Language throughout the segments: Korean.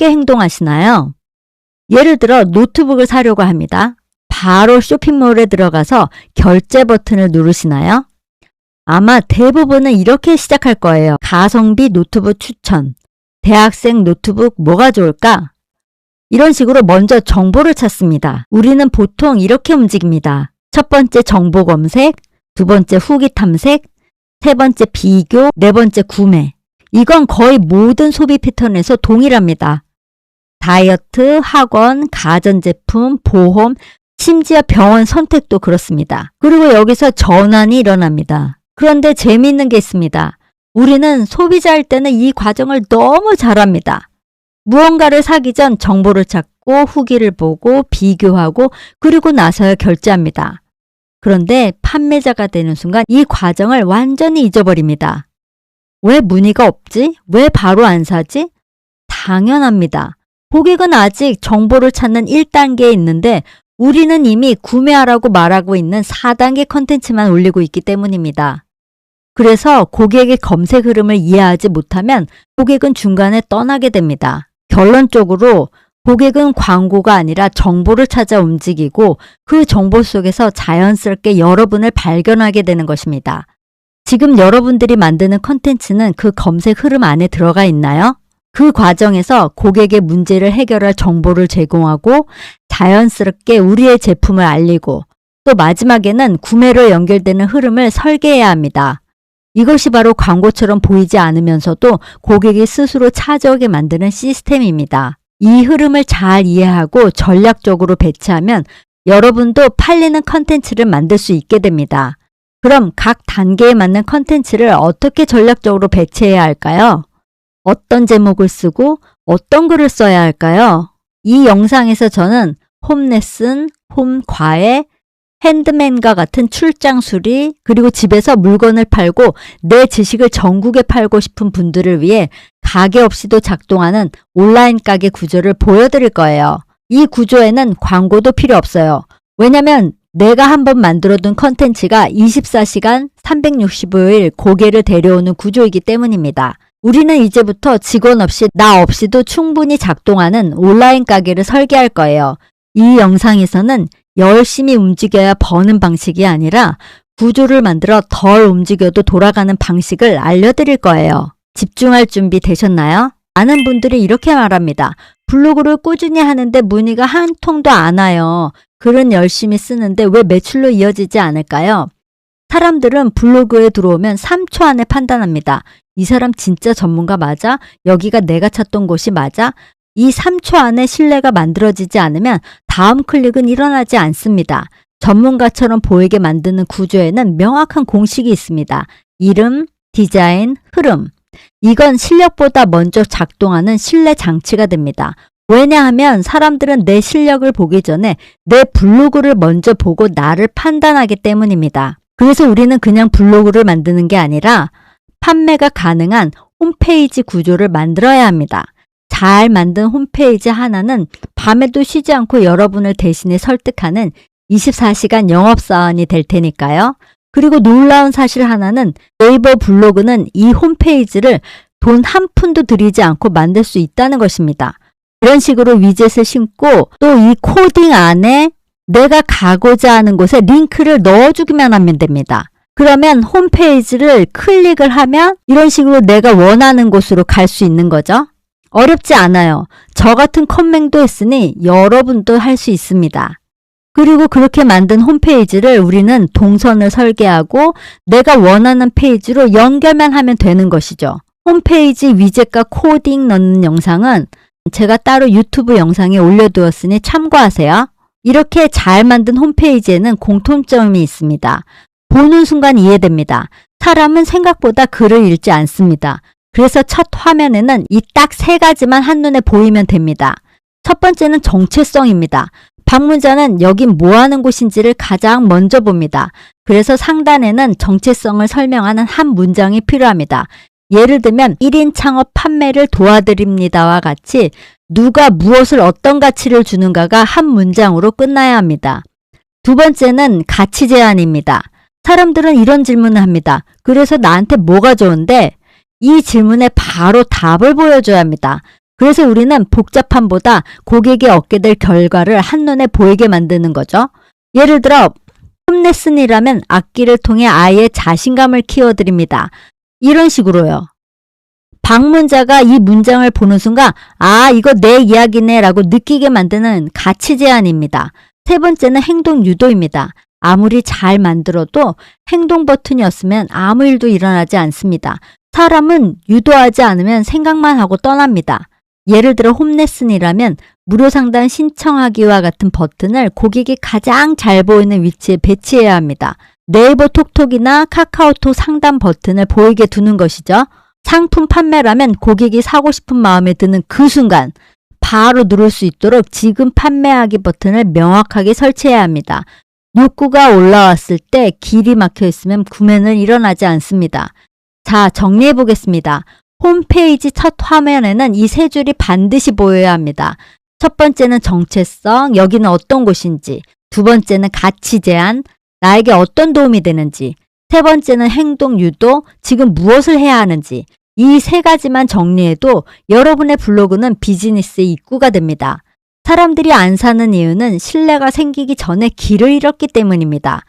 어떻게 행동하시나요? 예를 들어 노트북을 사려고 합니다. 바로 쇼핑몰에 들어가서 결제 버튼을 누르시나요? 아마 대부분은 이렇게 시작할 거예요. 가성비 노트북 추천. 대학생 노트북 뭐가 좋을까? 이런 식으로 먼저 정보를 찾습니다. 우리는 보통 이렇게 움직입니다. 첫 번째 정보 검색, 두 번째 후기 탐색, 세 번째 비교, 네 번째 구매. 이건 거의 모든 소비 패턴에서 동일합니다. 다이어트, 학원, 가전제품, 보험, 심지어 병원 선택도 그렇습니다. 그리고 여기서 전환이 일어납니다. 그런데 재미있는 게 있습니다. 우리는 소비자일 때는 이 과정을 너무 잘합니다. 무언가를 사기 전 정보를 찾고 후기를 보고 비교하고 그리고 나서야 결제합니다. 그런데 판매자가 되는 순간 이 과정을 완전히 잊어버립니다. 왜 문의가 없지? 왜 바로 안 사지? 당연합니다. 고객은 아직 정보를 찾는 1단계에 있는데 우리는 이미 구매하라고 말하고 있는 4단계 컨텐츠만 올리고 있기 때문입니다. 그래서 고객의 검색 흐름을 이해하지 못하면 고객은 중간에 떠나게 됩니다. 결론적으로 고객은 광고가 아니라 정보를 찾아 움직이고 그 정보 속에서 자연스럽게 여러분을 발견하게 되는 것입니다. 지금 여러분들이 만드는 컨텐츠는 그 검색 흐름 안에 들어가 있나요? 그 과정에서 고객의 문제를 해결할 정보를 제공하고 자연스럽게 우리의 제품을 알리고 또 마지막에는 구매로 연결되는 흐름을 설계해야 합니다. 이것이 바로 광고처럼 보이지 않으면서도 고객이 스스로 찾아오게 만드는 시스템입니다. 이 흐름을 잘 이해하고 전략적으로 배치하면 여러분도 팔리는 컨텐츠를 만들 수 있게 됩니다. 그럼 각 단계에 맞는 컨텐츠를 어떻게 전략적으로 배치해야 할까요? 어떤 제목을 쓰고 어떤 글을 써야 할까요? 이 영상에서 저는 홈레슨, 홈과외, 핸드맨과 같은 출장 수리, 그리고 집에서 물건을 팔고 내 지식을 전국에 팔고 싶은 분들을 위해 가게 없이도 작동하는 온라인 가게 구조를 보여드릴 거예요. 이 구조에는 광고도 필요 없어요. 왜냐면 내가 한번 만들어둔 컨텐츠가 24시간 365일 고객을 데려오는 구조이기 때문입니다. 우리는 이제부터 직원 없이 나 없이도 충분히 작동하는 온라인 가게를 설계할 거예요. 이 영상에서는 열심히 움직여야 버는 방식이 아니라 구조를 만들어 덜 움직여도 돌아가는 방식을 알려드릴 거예요. 집중할 준비 되셨나요? 많은 분들이 이렇게 말합니다. 블로그를 꾸준히 하는데 문의가 한 통도 안 와요. 글은 열심히 쓰는데 왜 매출로 이어지지 않을까요? 사람들은 블로그에 들어오면 3초 안에 판단합니다. 이 사람 진짜 전문가 맞아? 여기가 내가 찾던 곳이 맞아? 이 3초 안에 신뢰가 만들어지지 않으면 다음 클릭은 일어나지 않습니다. 전문가처럼 보이게 만드는 구조에는 명확한 공식이 있습니다. 이름, 디자인, 흐름. 이건 실력보다 먼저 작동하는 신뢰 장치가 됩니다. 왜냐하면 사람들은 내 실력을 보기 전에 내 블로그를 먼저 보고 나를 판단하기 때문입니다. 그래서 우리는 그냥 블로그를 만드는 게 아니라 판매가 가능한 홈페이지 구조를 만들어야 합니다. 잘 만든 홈페이지 하나는 밤에도 쉬지 않고 여러분을 대신에 설득하는 24시간 영업사원이 될 테니까요. 그리고 놀라운 사실 하나는 네이버 블로그는 이 홈페이지를 돈 한 푼도 들이지 않고 만들 수 있다는 것입니다. 이런 식으로 위젯을 심고 또 이 코딩 안에 내가 가고자 하는 곳에 링크를 넣어주기만 하면 됩니다. 그러면 홈페이지를 클릭을 하면 이런 식으로 내가 원하는 곳으로 갈 수 있는 거죠. 어렵지 않아요. 저 같은 컴맹도 했으니 여러분도 할 수 있습니다. 그리고 그렇게 만든 홈페이지를 우리는 동선을 설계하고 내가 원하는 페이지로 연결만 하면 되는 것이죠. 홈페이지 위젯과 코딩 넣는 영상은 제가 따로 유튜브 영상에 올려두었으니 참고하세요. 이렇게 잘 만든 홈페이지에는 공통점이 있습니다. 보는 순간 이해됩니다. 사람은 생각보다 글을 읽지 않습니다. 그래서 첫 화면에는 이 딱 3가지만 한눈에 보이면 됩니다. 첫 번째는 정체성입니다. 방문자는 여긴 뭐 하는 곳인지를 가장 먼저 봅니다. 그래서 상단에는 정체성을 설명하는 한 문장이 필요합니다. 예를 들면 1인 창업 판매를 도와드립니다와 같이 누가 무엇을 어떤 가치를 주는가가 한 문장으로 끝나야 합니다. 두 번째는 가치 제안입니다. 사람들은 이런 질문을 합니다. 그래서 나한테 뭐가 좋은데? 이 질문에 바로 답을 보여줘야 합니다. 그래서 우리는 복잡함보다 고객이 얻게 될 결과를 한눈에 보이게 만드는 거죠. 예를 들어 홈레슨이라면 악기를 통해 아이의 자신감을 키워드립니다. 이런 식으로요. 방문자가 이 문장을 보는 순간 아 이거 내 이야기네 라고 느끼게 만드는 가치 제안입니다. 세 번째는 행동 유도입니다. 아무리 잘 만들어도 행동 버튼이 없으면 아무 일도 일어나지 않습니다. 사람은 유도하지 않으면 생각만 하고 떠납니다. 예를 들어 홈레슨이라면 무료 상담 신청하기와 같은 버튼을 고객이 가장 잘 보이는 위치에 배치해야 합니다. 네이버 톡톡이나 카카오톡 상담 버튼을 보이게 두는 것이죠. 상품 판매라면 고객이 사고 싶은 마음에 드는 그 순간 바로 누를 수 있도록 지금 판매하기 버튼을 명확하게 설치해야 합니다. 욕구가 올라왔을 때 길이 막혀 있으면 구매는 일어나지 않습니다. 자, 정리해 보겠습니다. 홈페이지 첫 화면에는 이 세 줄이 반드시 보여야 합니다. 첫 번째는 정체성, 여기는 어떤 곳인지. 두 번째는 가치 제안, 나에게 어떤 도움이 되는지. 세 번째는 행동 유도, 지금 무엇을 해야 하는지. 이 세 가지만 정리해도 여러분의 블로그는 비즈니스의 입구가 됩니다. 사람들이 안 사는 이유는 신뢰가 생기기 전에 길을 잃었기 때문입니다.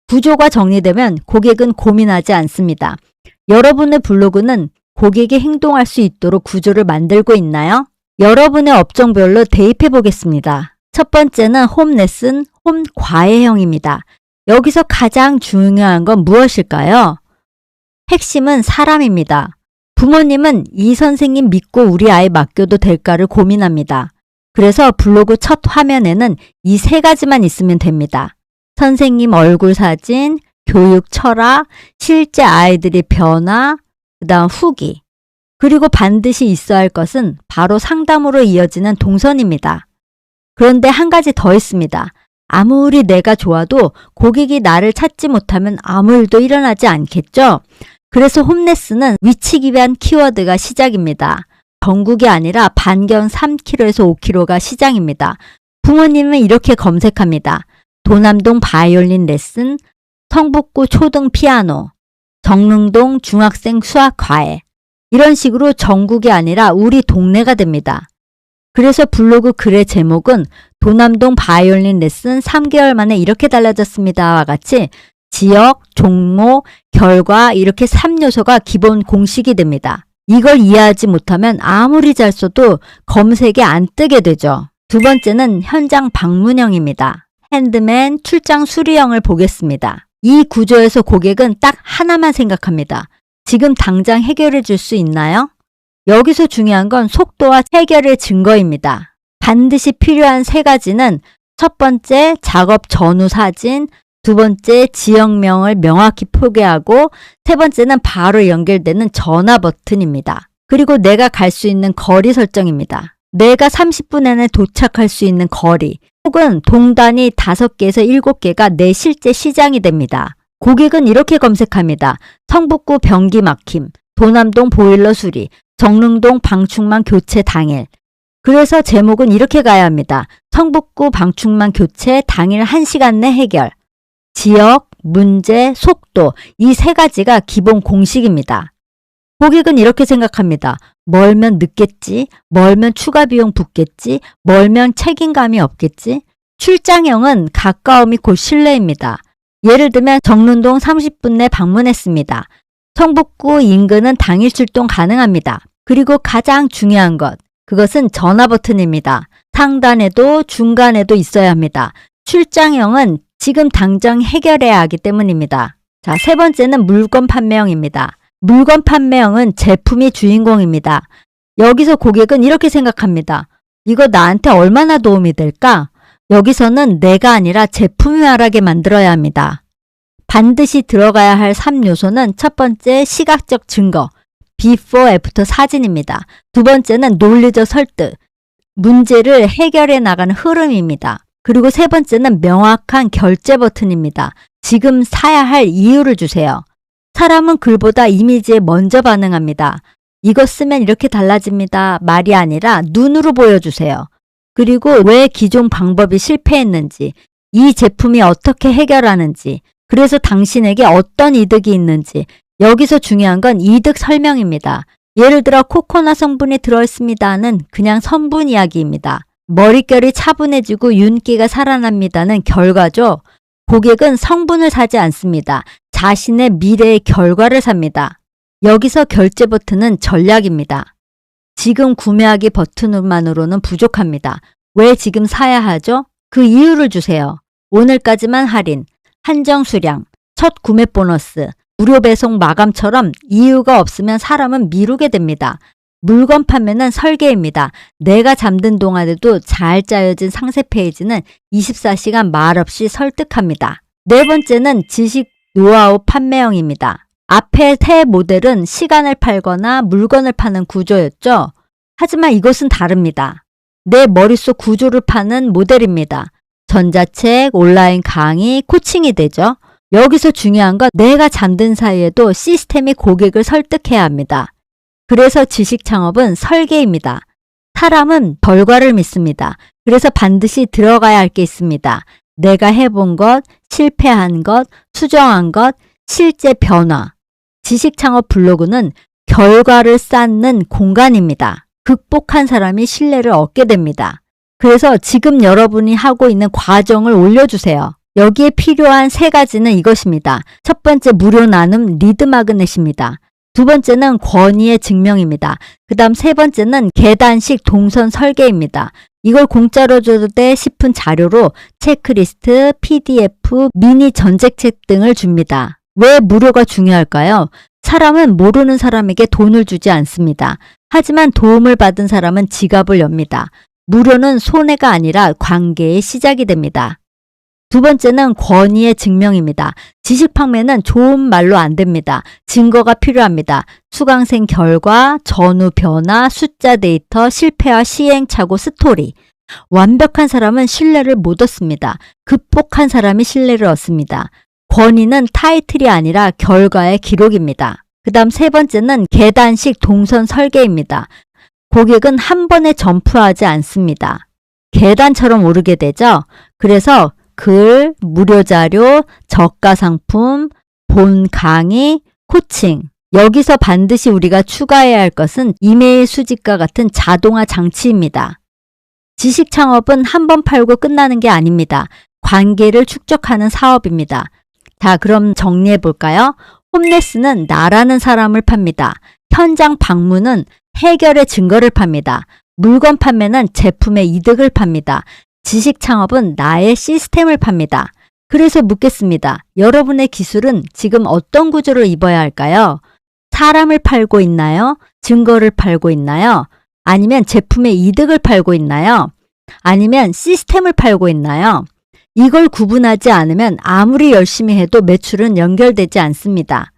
구조가 정리되면 고객은 고민하지 않습니다. 여러분의 블로그는 고객이 행동할 수 있도록 구조를 만들고 있나요? 여러분의 업종별로 대입해 보겠습니다. 첫 번째는 홈레슨, 홈과외형입니다. 여기서 가장 중요한 건 무엇일까요? 핵심은 사람입니다. 부모님은 이 선생님 믿고 우리 아이 맡겨도 될까를 고민합니다. 그래서 블로그 첫 화면에는 이 세 가지만 있으면 됩니다. 선생님 얼굴 사진, 교육 철학, 실제 아이들의 변화, 그 다음 후기. 그리고 반드시 있어야 할 것은 바로 상담으로 이어지는 동선입니다. 그런데 한 가지 더 있습니다. 아무리 내가 좋아도 고객이 나를 찾지 못하면 아무 일도 일어나지 않겠죠? 그래서 홈레슨은 위치기 위한 키워드가 시작입니다. 전국이 아니라 반경 3km에서 5km가 시장입니다. 부모님은 이렇게 검색합니다. 도남동 바이올린 레슨, 성북구 초등 피아노, 정릉동 중학생 수학 과외. 이런 식으로 전국이 아니라 우리 동네가 됩니다. 그래서 블로그 글의 제목은 도남동 바이올린 레슨 3개월 만에 이렇게 달라졌습니다와 같이 지역, 종목, 결과 이렇게 3요소가 기본 공식이 됩니다. 이걸 이해하지 못하면 아무리 잘 써도 검색에 안 뜨게 되죠. 두 번째는 현장 방문형입니다. 핸드맨, 출장 수리형을 보겠습니다. 이 구조에서 고객은 딱 하나만 생각합니다. 지금 당장 해결해 줄 수 있나요? 여기서 중요한 건 속도와 해결의 증거입니다. 반드시 필요한 세 가지는 첫 번째, 작업 전후 사진, 두 번째, 지역명을 명확히 표기하고 세 번째는 바로 연결되는 전화 버튼입니다. 그리고 내가 갈 수 있는 거리 설정입니다. 내가 30분 내내 도착할 수 있는 거리 혹은 동단이 5개에서 7개가 내 실제 시장이 됩니다. 고객은 이렇게 검색합니다. 성북구 변기 막힘, 도남동 보일러 수리, 정릉동 방충망 교체 당일. 그래서 제목은 이렇게 가야 합니다. 성북구 방충망 교체 당일 1시간 내 해결. 지역, 문제, 속도 이 세 가지가 기본 공식입니다. 고객은 이렇게 생각합니다. 멀면 늦겠지, 멀면 추가 비용 붙겠지, 멀면 책임감이 없겠지. 출장형은 가까움이 곧 신뢰입니다. 예를 들면 정릉동 30분 내 방문했습니다. 성북구 인근은 당일 출동 가능합니다. 그리고 가장 중요한 것, 그것은 전화 버튼입니다. 상단에도 중간에도 있어야 합니다. 출장형은 지금 당장 해결해야 하기 때문입니다. 자, 세 번째는 물건 판매형입니다. 물건 판매형은 제품이 주인공입니다. 여기서 고객은 이렇게 생각합니다. 이거 나한테 얼마나 도움이 될까? 여기서는 내가 아니라 제품이 말하게 만들어야 합니다. 반드시 들어가야 할 3요소는 첫 번째 시각적 증거, before, after 사진입니다. 두 번째는 논리적 설득, 문제를 해결해 나가는 흐름입니다. 그리고 세 번째는 명확한 결제 버튼입니다. 지금 사야 할 이유를 주세요. 사람은 글보다 이미지에 먼저 반응합니다. 이거 쓰면 이렇게 달라집니다. 말이 아니라 눈으로 보여주세요. 그리고 왜 기존 방법이 실패했는지, 이 제품이 어떻게 해결하는지, 그래서 당신에게 어떤 이득이 있는지, 여기서 중요한 건 이득 설명입니다. 예를 들어 코코넛 성분이 들어있습니다는 그냥 성분 이야기입니다. 머릿결이 차분해지고 윤기가 살아납니다는 결과죠. 고객은 성분을 사지 않습니다. 자신의 미래의 결과를 삽니다. 여기서 결제 버튼은 전략입니다. 지금 구매하기 버튼만으로는 부족합니다. 왜 지금 사야 하죠? 그 이유를 주세요. 오늘까지만 할인, 한정 수량, 첫 구매 보너스, 무료 배송 마감처럼 이유가 없으면 사람은 미루게 됩니다. 물건 판매는 설계입니다. 내가 잠든 동안에도 잘 짜여진 상세 페이지는 24시간 말없이 설득합니다. 네 번째는 지식 노하우 판매형입니다. 앞의 세 모델은 시간을 팔거나 물건을 파는 구조였죠. 하지만 이것은 다릅니다. 내 머릿속 구조를 파는 모델입니다. 전자책, 온라인 강의, 코칭이 되죠. 여기서 중요한 건 내가 잠든 사이에도 시스템이 고객을 설득해야 합니다. 그래서 지식 창업은 설계입니다. 사람은 결과를 믿습니다. 그래서 반드시 들어가야 할 게 있습니다. 내가 해본 것, 실패한 것, 수정한 것, 실제 변화. 지식 창업 블로그는 결과를 쌓는 공간입니다. 극복한 사람이 신뢰를 얻게 됩니다. 그래서 지금 여러분이 하고 있는 과정을 올려주세요. 여기에 필요한 세 가지는 이것입니다. 첫 번째, 무료 나눔 리드 마그넷입니다. 두 번째는 권위의 증명입니다. 그 다음 세 번째는 계단식 동선 설계입니다. 이걸 공짜로 줘도 돼 싶은 자료로 체크리스트, PDF, 미니 전제책 등을 줍니다. 왜 무료가 중요할까요? 사람은 모르는 사람에게 돈을 주지 않습니다. 하지만 도움을 받은 사람은 지갑을 엽니다. 무료는 손해가 아니라 관계의 시작이 됩니다. 두 번째는 권위의 증명입니다. 지식 판매는 좋은 말로 안 됩니다. 증거가 필요합니다. 수강생 결과, 전후 변화, 숫자 데이터, 실패와 시행착오 스토리. 완벽한 사람은 신뢰를 못 얻습니다. 극복한 사람이 신뢰를 얻습니다. 권위는 타이틀이 아니라 결과의 기록입니다. 그 다음 세 번째는 계단식 동선 설계입니다. 고객은 한 번에 점프하지 않습니다. 계단처럼 오르게 되죠. 그래서 글, 무료 자료, 저가 상품, 본 강의, 코칭. 여기서 반드시 우리가 추가해야 할 것은 이메일 수집과 같은 자동화 장치입니다. 지식 창업은 한 번 팔고 끝나는 게 아닙니다. 관계를 축적하는 사업입니다. 자, 그럼 정리해 볼까요? 홈레스는 나라는 사람을 팝니다. 현장 방문은 해결의 증거를 팝니다. 물건 판매는 제품의 이득을 팝니다. 지식 창업은 나의 시스템을 팝니다. 그래서 묻겠습니다. 여러분의 기술은 지금 어떤 구조를 입어야 할까요? 사람을 팔고 있나요? 증거를 팔고 있나요? 아니면 제품의 이득을 팔고 있나요? 아니면 시스템을 팔고 있나요? 이걸 구분하지 않으면 아무리 열심히 해도 매출은 연결되지 않습니다.